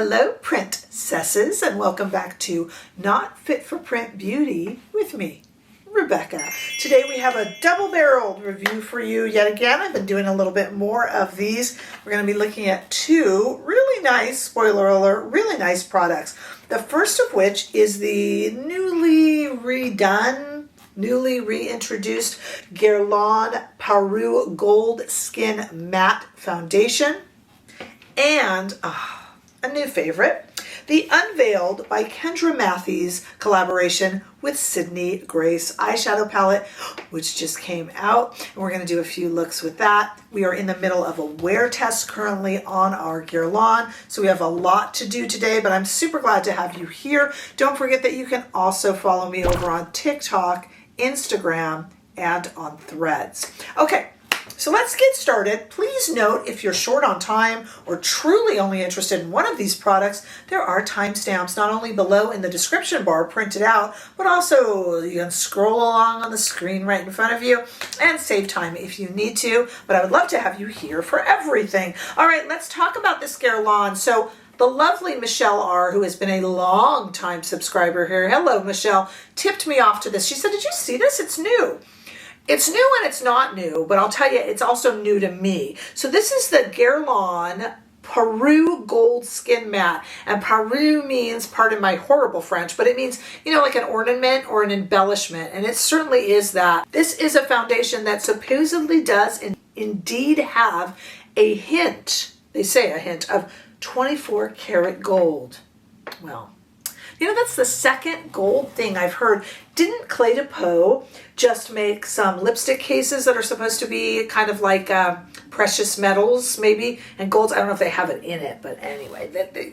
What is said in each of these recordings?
Hello, princesses, and welcome back to Not Fit for Print Beauty with me, Rebecca. Today we have a double-barreled review for you yet again. I've been doing a little bit more of these. We're going to be looking at two really nice, spoiler alert, really nice products. The first of which is the newly reintroduced Guerlain Parure Gold Skin Matte Foundation. And a new favorite, the Unveiled by Kendra Matthies collaboration with Sydney Grace eyeshadow palette, which just came out. And we're going to do a few looks with that. We are in the middle of a wear test currently on our Guerlain, so we have a lot to do today, but I'm super glad to have you here. Don't forget that you can also follow me over on TikTok, Instagram, and on Threads. Okay. So let's get started. Please note if you're short on time or truly only interested in one of these products, there are timestamps not only below in the description bar printed out, but also you can scroll along on the screen right in front of you and save time if you need to. But I would love to have you here for everything. All right, let's talk about this Guerlain. So the lovely Michelle R., who has been a long time subscriber here, hello Michelle, tipped me off to this. She said, did you see this? It's new. It's new and it's not new, but I'll tell you, it's also new to me. So this is the Guerlain Parure Gold Skin Matte. And Parure means, pardon my horrible French, but it means, you know, like an ornament or an embellishment. And it certainly is that. This is a foundation that supposedly does indeed have a hint, they say a hint, of 24 karat gold. Well, you know, that's the second gold thing I've heard. Didn't Clé de Peau just make some lipstick cases that are supposed to be kind of like precious metals, maybe, and golds? I don't know if they have it in it, but anyway,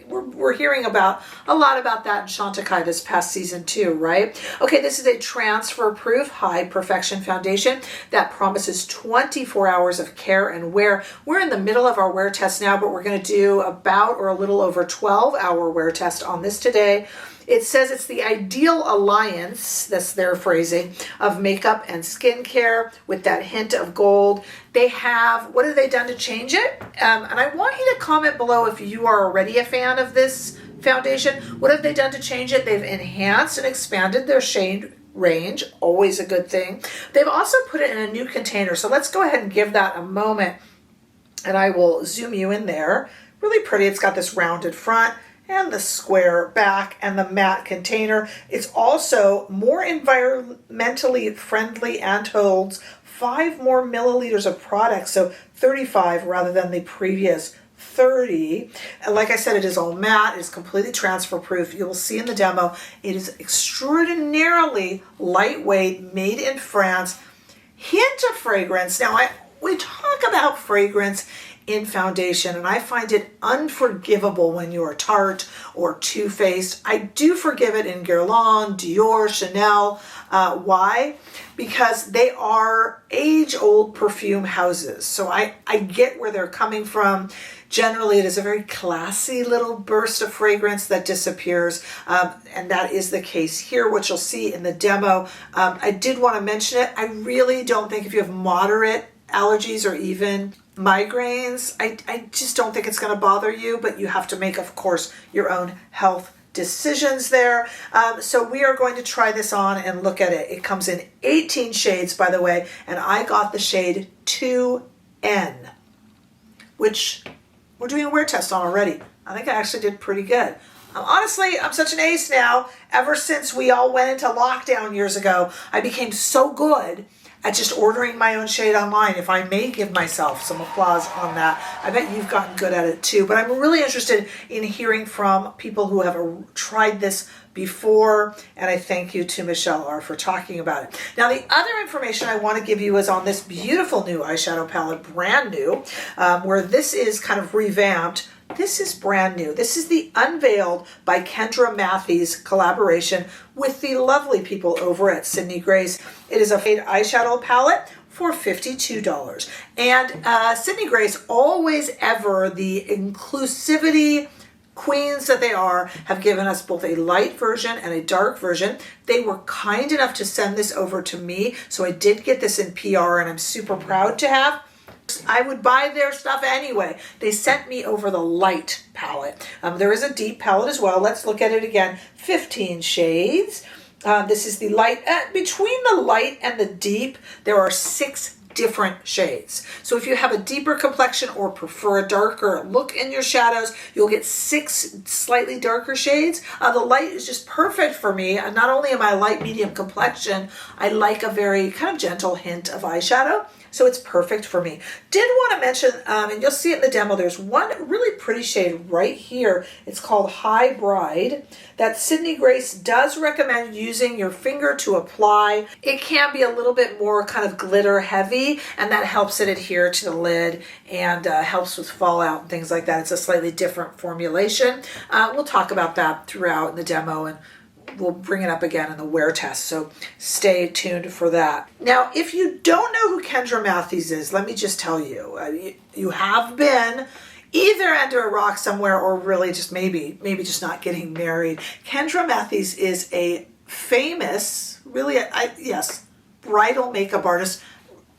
we're hearing about a lot about that in Chantecaille this past season too, right? Okay, this is a transfer-proof, high perfection foundation that promises 24 hours of care and wear. We're in the middle of our wear test now, but we're going to do about or a little over 12-hour wear test on this today. It says it's the ideal alliance, that's their phrasing, of makeup and skincare with that hint of gold. They have, what have they done to change it? And I want you to comment below if you are already a fan of this foundation. What have they done to change it? They've enhanced and expanded their shade range, always a good thing. They've also put it in a new container. So let's go ahead and give that a moment. And I will zoom you in there. Really pretty. It's got this rounded front and the square back and the matte container. It's also more environmentally friendly and holds 5 more milliliters of product, so 35 rather than the previous 30. And like I said, it is all matte. It is completely transfer proof. You will see in the demo, it is extraordinarily lightweight, made in France. Hint of fragrance. Now, we talk about fragrance in foundation, and I find it unforgivable when you are Tarte or Too Faced. I do forgive it in Guerlain, Dior, Chanel. Why? Because they are age-old perfume houses. So I get where they're coming from. Generally, it is a very classy little burst of fragrance that disappears, and that is the case here, which you'll see in the demo. I did want to mention it. I really don't think if you have moderate allergies or even migraines, I just don't think it's going to bother you, but you have to make, of course, your own health decisions there. So we are going to try this on and look at it. It comes in 18 shades, by the way, and I got the shade 2N, which we're doing a wear test on already. I think I actually did pretty good. Honestly, I'm such an ace now. Ever since we all went into lockdown years ago, I became so good at just ordering my own shade online, if I may give myself some applause on that. I bet you've gotten good at it too, but I'm really interested in hearing from people who have tried this before, and I thank you to Michelle R. for talking about it. Now, the other information I want to give you is on this beautiful new eyeshadow palette, brand new, where this is kind of revamped. This is brand new. This is the Unveiled by Kendra Matthies collaboration with the lovely people over at Sydney Grace. It is a fade eyeshadow palette for $52. And Sydney Grace, always ever the inclusivity queens that they are, have given us both a light version and a dark version. They were kind enough to send this over to me, so I did get this in PR, and I'm super proud to have. I would buy their stuff anyway. They sent me over the light palette. There is a deep palette as well. Let's look at it again. 15 shades. This is the light. Between the light and the deep, there are 6 different shades. So if you have a deeper complexion or prefer a darker look in your shadows, you'll get 6 slightly darker shades. The light is just perfect for me. And not only am I a light medium complexion, I like a very kind of gentle hint of eyeshadow. So it's perfect for me. Did want to mention, and you'll see it in the demo, there's one really pretty shade right here. It's called High Bride that Sydney Grace does recommend using your finger to apply. It can be a little bit more kind of glitter heavy, and that helps it adhere to the lid and helps with fallout and things like that. It's a slightly different formulation. We'll talk about that throughout in the demo, and we'll bring it up again in the wear test, so stay tuned for that. Now, if you don't know who Kendra Matthies is, let me just tell you, you have been either under a rock somewhere or really just maybe just not getting married. Kendra Matthies is a famous, really, yes, bridal makeup artist,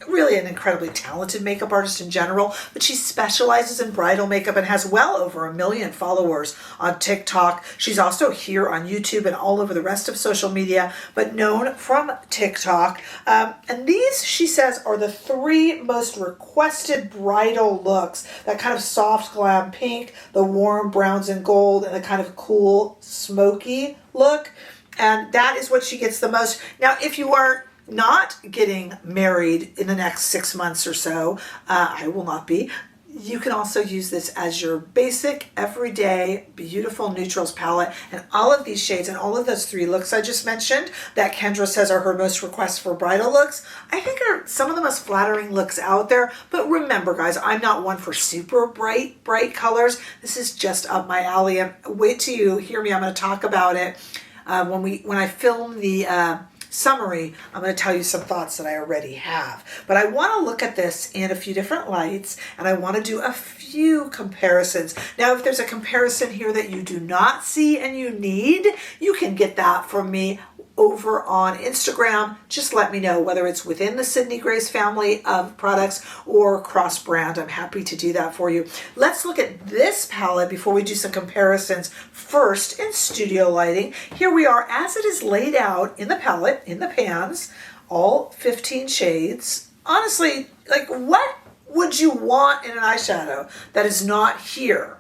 really an incredibly talented makeup artist in general, but she specializes in bridal makeup and has well over 1 million followers on TikTok. She's also here on YouTube and all over the rest of social media, but known from TikTok. And these, she says, are the 3 most requested bridal looks. That kind of soft glam pink, the warm browns and gold, and the kind of cool smoky look. And that is what she gets the most. Now, if you are not getting married in the next 6 months or so, I will not be. You can also use this as your basic, everyday, beautiful neutrals palette. And all of these shades and all of those 3 looks I just mentioned that Kendra says are her most requests for bridal looks, I think are some of the most flattering looks out there. But remember, guys, I'm not one for super bright colors. This is just up my alley. And wait till you hear me. I'm going to talk about it when I film the summary. I'm going to tell you some thoughts that I already have, but I want to look at this in a few different lights, and I want to do a few comparisons. Now, if there's a comparison here that you do not see and you need, you can get that from me over on Instagram. Just let me know whether it's within the Sydney Grace family of products or cross brand. I'm happy to do that for you. Let's look at this palette before we do some comparisons. First, in studio lighting, here we are as it is laid out in the palette, in the pans, all 15 shades. Honestly, like, what would you want in an eyeshadow that is not here?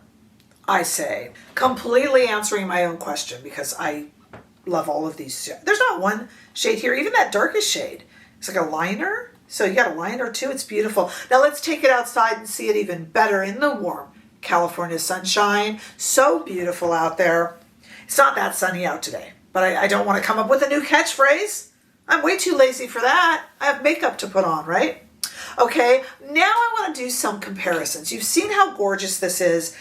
I say, completely answering my own question, because I love all of these. There's not one shade here, even that darkest shade. It's like a liner. So you got a liner too. It's beautiful. Now let's take it outside and see it even better in the warm California sunshine. So beautiful out there. It's not that sunny out today, but I don't want to come up with a new catchphrase. I'm way too lazy for that. I have makeup to put on, right? Okay, now I want to do some comparisons. You've seen how gorgeous this is.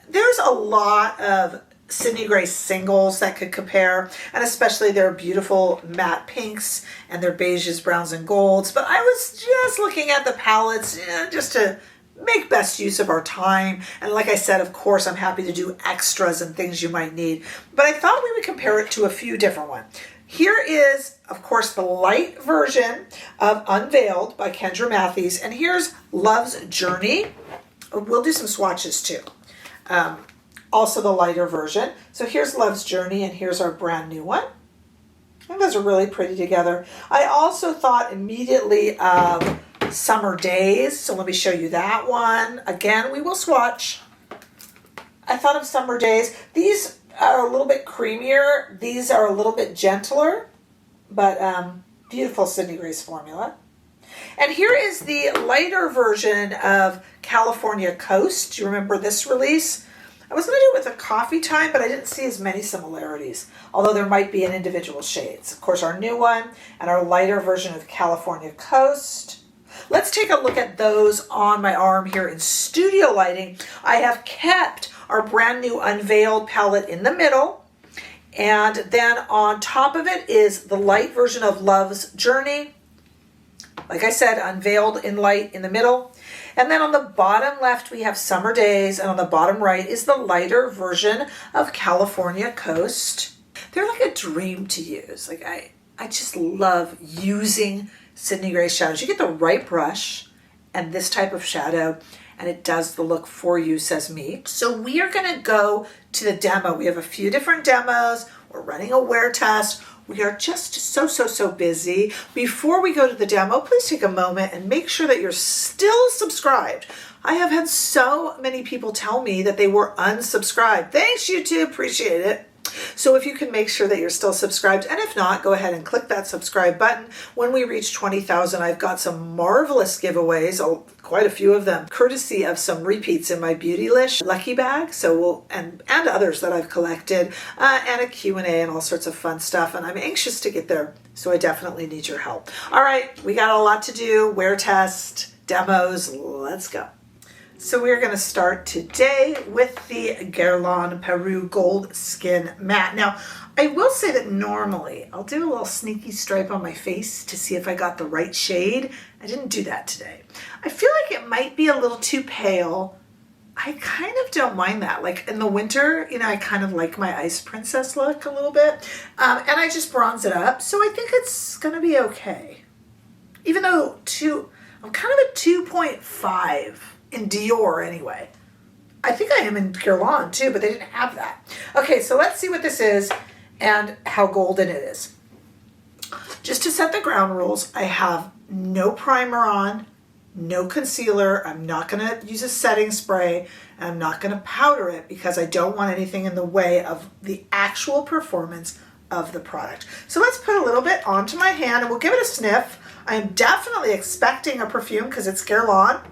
There's a lot of Sydney Grace singles that could compare, and especially their beautiful matte pinks and their beiges, browns, and golds. But I was just looking at the palettes just to make best use of our time. And like I said, of course, I'm happy to do extras and things you might need. But I thought we would compare it to a few different ones. Here is, of course, the light version of Unveiled by Kendra Matthies. And here's Love's Journey. We'll do some swatches too. Also the lighter version. So here's Love's Journey, and here's our brand new one. And those are really pretty together. I also thought immediately of Summer Days. So let me show you that one. Again, we will swatch. I thought of Summer Days. These are a little bit creamier. These are a little bit gentler, but beautiful Sydney Grace formula. And here is the lighter version of California Coast. Do you remember this release? I was going to do it with a Coffee Time, but I didn't see as many similarities, although there might be in individual shades. Of course, our new one and our lighter version of California Coast. Let's take a look at those on my arm here in studio lighting. I have kept our brand new Unveiled palette in the middle, and then on top of it is the light version of Love's Journey. Like I said, Unveiled in light in the middle. And then on the bottom left, we have Summer Days, and on the bottom right is the lighter version of California Coast. They're like a dream to use. Like I just love using Sydney Grace shadows. You get the right brush and this type of shadow, and it does the look for you, says me. So we are gonna go to the demo. We have a few different demos. We're running a wear test. We are just so busy. Before we go to the demo, please take a moment and make sure that you're still subscribed. I have had so many people tell me that they were unsubscribed. Thanks, YouTube, appreciate it. So if you can make sure that you're still subscribed, and if not, go ahead and click that subscribe button. When we reach 20,000, I've got some marvelous giveaways, quite a few of them, courtesy of some repeats in my Beautylish lucky bag, and others that I've collected, and a Q&A and all sorts of fun stuff, and I'm anxious to get there, so I definitely need your help. All right, we got a lot to do, wear test, demos, let's go. So we're going to start today with the Guerlain Parure Gold Skin Matte. Now, I will say that normally I'll do a little sneaky stripe on my face to see if I got the right shade. I didn't do that today. I feel like it might be a little too pale. I kind of don't mind that. Like in the winter, you know, I kind of like my Ice Princess look a little bit. And I just bronze it up. So I think it's going to be okay. Even though I'm kind of a 2.5. in Dior anyway. I think I am in Guerlain too, but they didn't have that. Okay, so let's see what this is and how golden it is. Just to set the ground rules, I have no primer on, no concealer. I'm not going to use a setting spray, and I'm not going to powder it because I don't want anything in the way of the actual performance of the product. So let's put a little bit onto my hand and we'll give it a sniff. I am definitely expecting a perfume because it's Guerlain,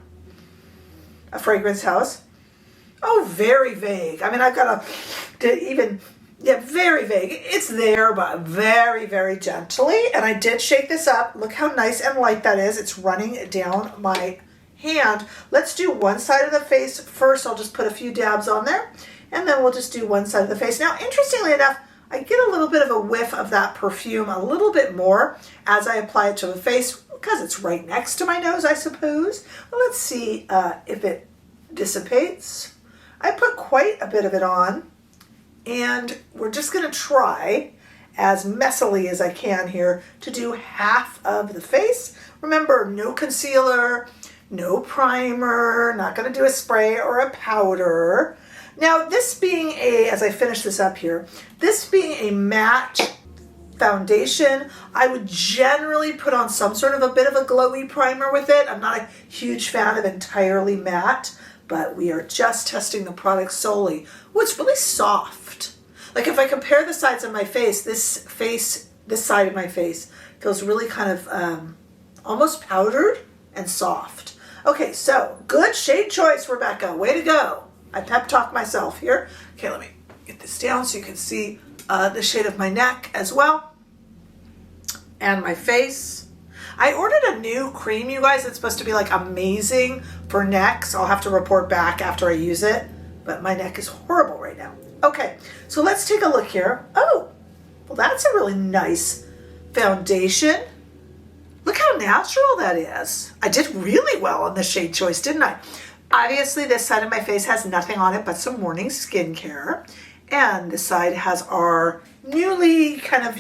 a fragrance house. Oh, very vague. I mean, I've got very vague. It's there, but very gently. And I did shake this up. Look how nice and light that is. It's running down my hand. Let's do one side of the face first. I'll just put a few dabs on there, and then we'll just do one side of the face. Now, interestingly enough, I get a little bit of a whiff of that perfume, a little bit more as I apply it to the face, because it's right next to my nose, I suppose. Well, let's see if it dissipates. I put quite a bit of it on, and we're just going to try, as messily as I can here, to do half of the face. Remember, no concealer, no primer, not going to do a spray or a powder. Now, this being as I finish this up here, this being a matte foundation, I would generally put on some sort of a bit of a glowy primer with it. I'm not a huge fan of entirely matte, but we are just testing the product solely. Oh, it's really soft. Like if I compare the sides of my face, this side of my face feels really kind of almost powdered and soft. Okay, so good shade choice, Rebecca. Way to go. I pep talk myself here. Okay, let me get this down so you can see the shade of my neck as well, and my face. I ordered a new cream, you guys. It's supposed to be like amazing for necks. I'll have to report back after I use it, but my neck is horrible right now. Okay, so let's take a look here. Oh, well, that's a really nice foundation. Look how natural that is. I did really well on the shade choice, didn't I? Obviously, this side of my face has nothing on it but some morning skincare. And this side has our newly kind of,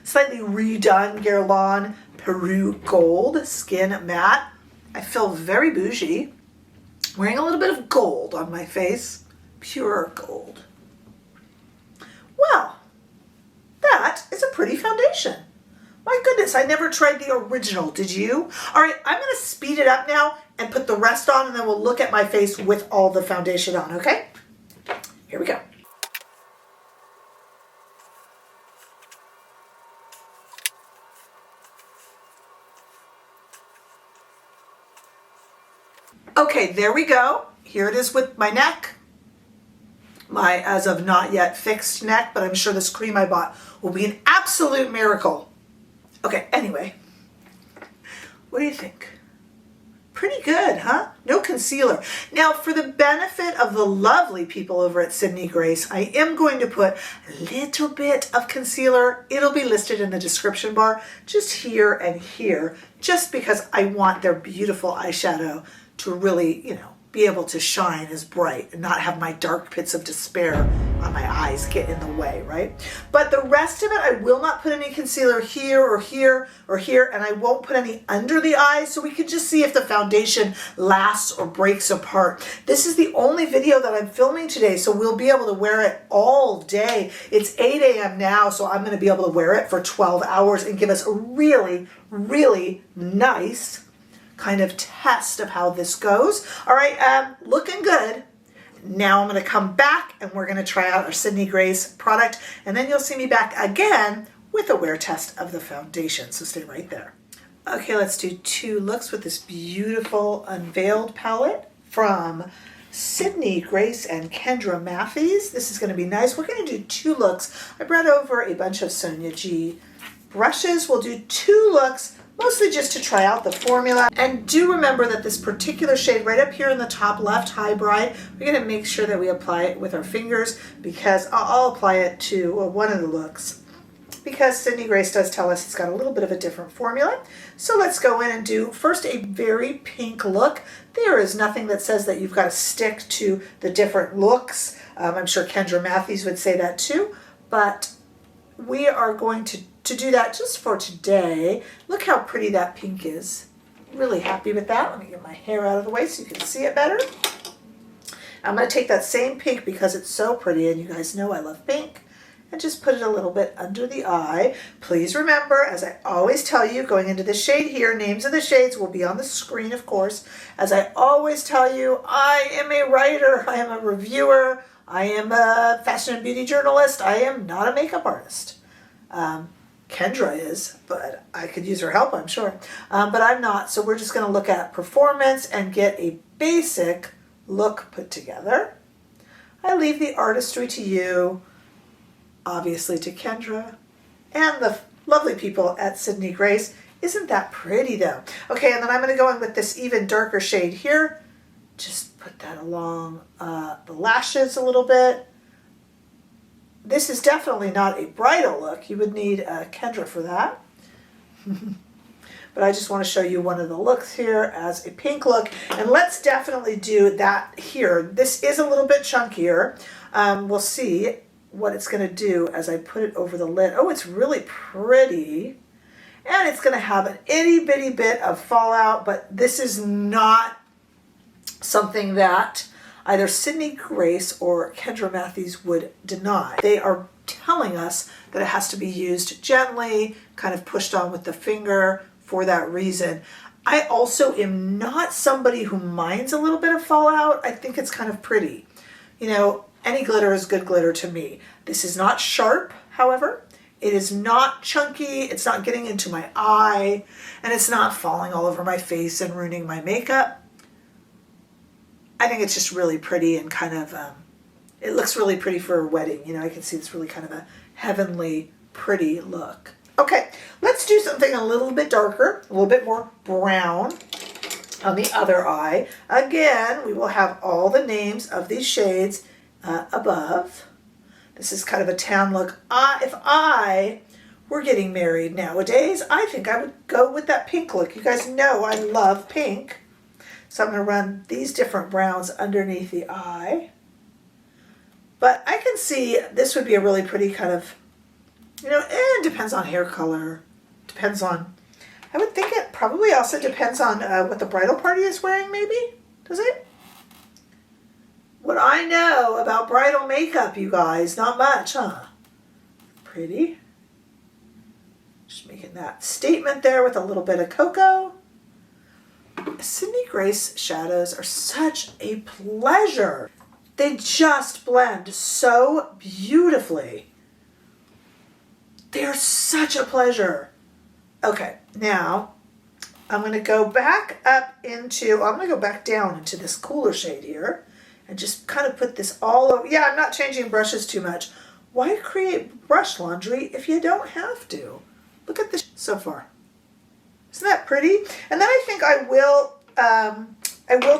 slightly redone Guerlain Parure Gold Skin Matte. I feel very bougie. Wearing a little bit of gold on my face. Pure gold. Well, that is a pretty foundation. My goodness, I never tried the original. Did you? All right, I'm going to speed it up now and put the rest on, and then we'll look at my face with all the foundation on, okay? Here we go. Okay, there we go. Here it is with my neck. My as of not yet fixed neck, but I'm sure this cream I bought will be an absolute miracle. Okay, anyway, what do you think? Pretty good, huh? No concealer. Now, for the benefit of the lovely people over at Sydney Grace, I am going to put a little bit of concealer. It'll be listed in the description bar, just here and here, just because I want their beautiful eyeshadow to really, be able to shine as bright and not have my dark pits of despair on my eyes get in the way, right? But the rest of it, I will not put any concealer here or here or here, and I won't put any under the eyes, so we can just see if the foundation lasts or breaks apart. This is the only video that I'm filming today, so we'll be able to wear it all day. It's 8 a.m. now, so I'm gonna be able to wear it for 12 hours and give us a really, really nice kind of test of how this goes. All right, looking good. Now I'm going to come back and we're going to try out our Sydney Grace product, and then you'll see me back again with a wear test of the foundation, so stay right there. Okay, let's do 2 looks with this beautiful Unveiled palette from Sydney Grace and Kendra Matthies. This is going to be nice. We're going to do 2 looks. I brought over a bunch of Sonia G brushes. We'll do 2 looks, mostly just to try out the formula. And do remember that this particular shade right up here in the top left, High Bride, we're going to make sure that we apply it with our fingers, because I'll apply it to one of the looks, because Sydney Grace does tell us it's got a little bit of a different formula. So let's go in and do first a very pink look. There is nothing that says that you've got to stick to the different looks. I'm sure Kendra Matthies would say that too, but we are going to do that just for today. Look how pretty that pink is. Really happy with that. Let me get my hair out of the way so you can see it better. I'm going to take that same pink because it's so pretty, and you guys know I love pink, and just put it a little bit under the eye. Please remember, as I always tell you, going into the shade here, names of the shades will be on the screen, of course. As I always tell you, I am a writer, I am a reviewer, I am a fashion and beauty journalist. I am not a makeup artist. Kendra is, but I could use her help, I'm sure. But I'm not, so we're just going to look at performance and get a basic look put together. I leave the artistry to you, obviously to Kendra, and the lovely people at Sydney Grace. Isn't that pretty though? Okay, and then I'm going to go in with this even darker shade here. Just put that along the lashes a little bit. This is definitely not a bridal look. You would need Kendra for that. But I just want to show you one of the looks here as a pink look. And let's definitely do that here. This is a little bit chunkier. We'll see what it's going to do as I put it over the lid. Oh, it's really pretty. And it's going to have an itty bitty bit of fallout, but this is not something that either Sydney Grace or Kendra Matthies would deny. They are telling us that it has to be used gently, kind of pushed on with the finger for that reason. I also am not somebody who minds a little bit of fallout. I think it's kind of pretty. You know, any glitter is good glitter to me. This is not sharp, however. It is not chunky, it's not getting into my eye, and it's not falling all over my face and ruining my makeup. I think it's just really pretty and kind of, it looks really pretty for a wedding. You know, I can see it's really kind of a heavenly, pretty look. Okay, let's do something a little bit darker, a little bit more brown on the other eye. Again, we will have all the names of these shades above. This is kind of a tan look. If I were getting married nowadays, I think I would go with that pink look. You guys know I love pink. So I'm going to run these different browns underneath the eye. But I can see this would be a really pretty kind of, you know, it depends on hair color. Depends on, I would think it probably also depends on what the bridal party is wearing, maybe? Does it? What I know about bridal makeup, you guys, not much, huh? Pretty. Just making that statement there with a little bit of cocoa. Sydney Grace shadows are such a pleasure. They just blend so beautifully. They're such a pleasure. Okay, now I'm going to go back up into, I'm going to go back down into this cooler shade here and just kind of put this all over. Yeah, I'm not changing brushes too much. Why create brush laundry if you don't have to? Look at this so far. Isn't that pretty? And then I think I will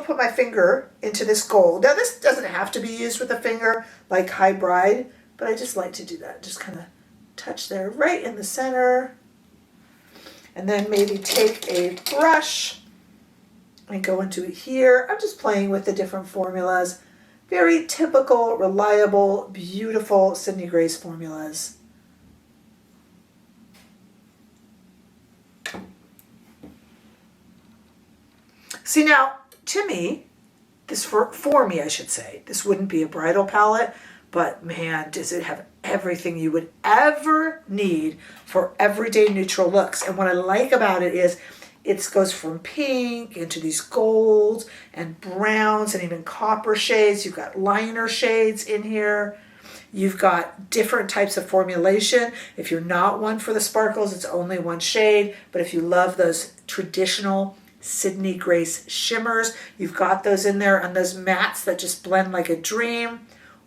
put my finger into this gold. Now this doesn't have to be used with a finger like High Bride, but I just like to do that. Just kind of touch there right in the center. And then maybe take a brush and go into it here. I'm just playing with the different formulas. very typical, reliable, beautiful Sydney Grace formulas. See now, to me, this for me I should say, this wouldn't be a bridal palette, but man, does it have everything you would ever need for everyday neutral looks. And what I like about it is it goes from pink into these golds and browns and even copper shades. You've got liner shades in here. You've got different types of formulation. If you're not one for the sparkles, it's only one shade. But if you love those traditional Sydney Grace shimmers, you've got those in there, and those mattes that just blend like a dream.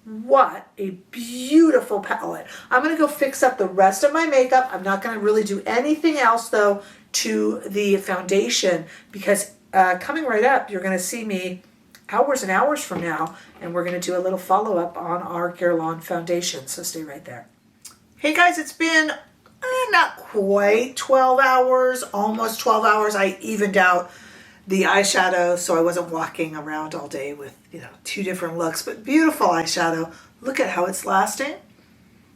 What a beautiful palette. I'm going to go fix up the rest of my makeup. I'm not going to really do anything else though to the foundation, because coming right up, you're going to see me hours and hours from now, and we're going to do a little follow-up on our Guerlain foundation, so stay right there. Hey guys, it's been not quite 12 hours, almost 12 hours. I evened out the eyeshadow, so I wasn't walking around all day with, two different looks, but beautiful eyeshadow. Look at how it's lasting.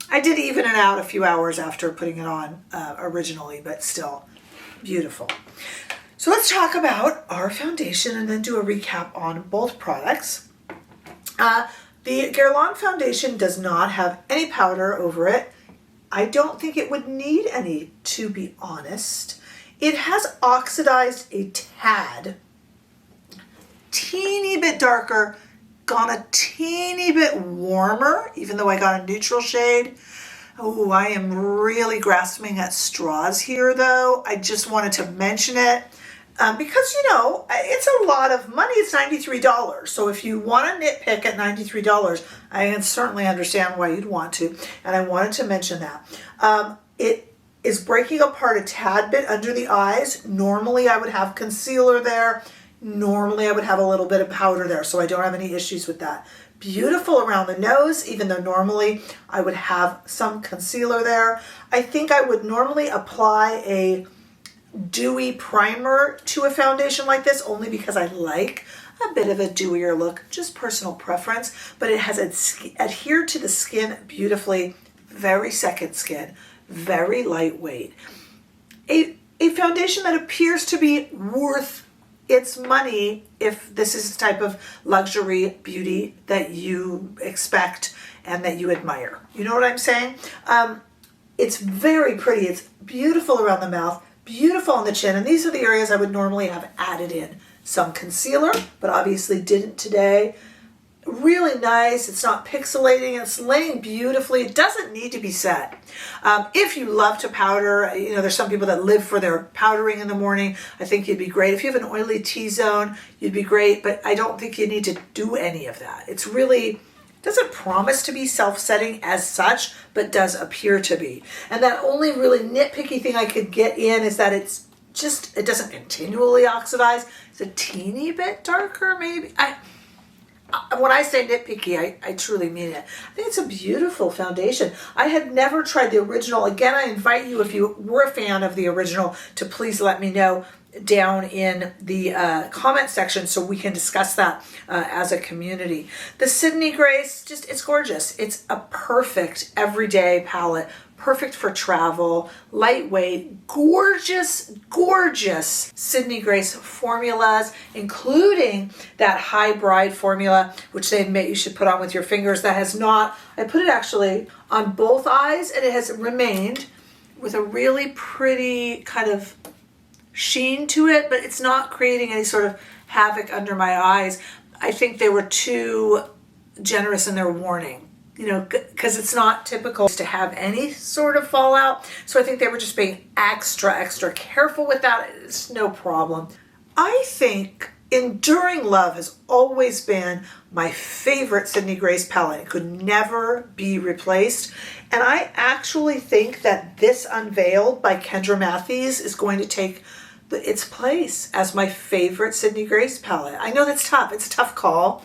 I did even it out a few hours after putting it on originally, but still beautiful. So let's talk about our foundation and then do a recap on both products. The Guerlain foundation does not have any powder over it. I don't think it would need any, to be honest. It has oxidized a tad, teeny bit darker, gone a teeny bit warmer, even though I got a neutral shade. Oh, I am really grasping at straws here though. I just wanted to mention it because, it's a lot of money. It's $93. So if you want to nitpick at $93, I can certainly understand why you'd want to. And I wanted to mention that. It is breaking apart a tad bit under the eyes. Normally I would have concealer there. Normally I would have a little bit of powder there, so I don't have any issues with that. Beautiful around the nose, even though normally I would have some concealer there. I think I would normally apply a dewy primer to a foundation like this, only because I like a bit of a dewier look, just personal preference, but it has adhered to the skin beautifully. Very second skin, very lightweight. A foundation that appears to be worth its money if this is the type of luxury beauty that you expect and that you admire. You know what I'm saying? It's very pretty. It's beautiful around the mouth, beautiful on the chin, and these are the areas I would normally have added in some concealer, but obviously didn't today. Really nice. It's not pixelating. It's laying beautifully. It doesn't need to be set. If you love to powder, there's some people that live for their powdering in the morning. I think you'd be great. If you have an oily T-zone, you'd be great, but I don't think you need to do any of that. It's really, doesn't promise to be self-setting as such, but does appear to be. And that only really nitpicky thing I could get in is that it doesn't continually oxidize. It's a teeny bit darker, maybe. When I say nitpicky, I truly mean it. I think it's a beautiful foundation. I had never tried the original. Again, I invite you, if you were a fan of the original, to please let me know down in the comment section so we can discuss that as a community. The Sydney Grace, it's gorgeous. It's a perfect everyday palette. Perfect for travel, lightweight, gorgeous, gorgeous Sydney Grace formulas, including that High Bride formula, which they admit you should put on with your fingers. That has not, I put it actually on both eyes, and it has remained with a really pretty kind of sheen to it, but it's not creating any sort of havoc under my eyes. I think they were too generous in their warning. Because it's not typical to have any sort of fallout. So I think they were just being extra careful with that. It's no problem. I think Enduring Love has always been my favorite Sydney Grace palette. It could never be replaced. And I actually think that this Unveiled by Kendra Matthies is going to take its place as my favorite Sydney Grace palette. I know that's tough. It's a tough call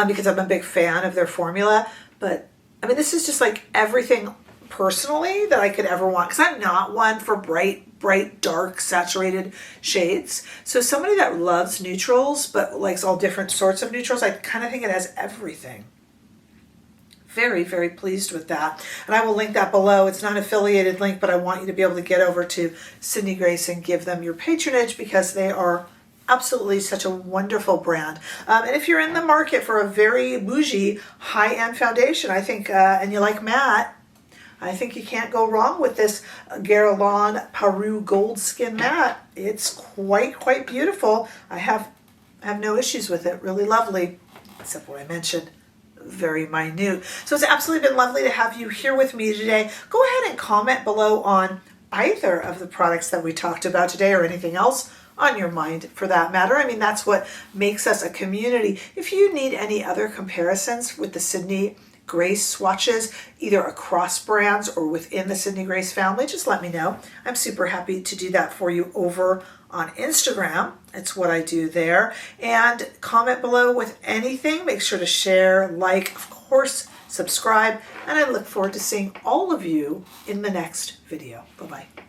because I'm a big fan of their formula. But this is just like everything personally that I could ever want, because I'm not one for bright, dark, saturated shades. So somebody that loves neutrals but likes all different sorts of neutrals, I kind of think it has everything. Very, very pleased with that. And I will link that below. It's not an affiliated link, but I want you to be able to get over to Sydney Grace and give them your patronage, because they are absolutely such a wonderful brand. And if you're in the market for a very bougie, high-end foundation, I think, and you like matte, I think you can't go wrong with this Guerlain Parure Gold Skin Matte. It's quite beautiful. I have no issues with it. Really lovely, except what I mentioned. Very minute. So it's absolutely been lovely to have you here with me today. Go ahead and comment below on either of the products that we talked about today, or anything else on your mind for that matter. I mean, that's what makes us a community. If you need any other comparisons with the Sydney Grace swatches, either across brands or within the Sydney Grace family, just let me know. I'm super happy to do that for you over on Instagram. It's what I do there. And comment below with anything. Make sure to share, like, of course, subscribe, and I look forward to seeing all of you in the next video. Bye-bye.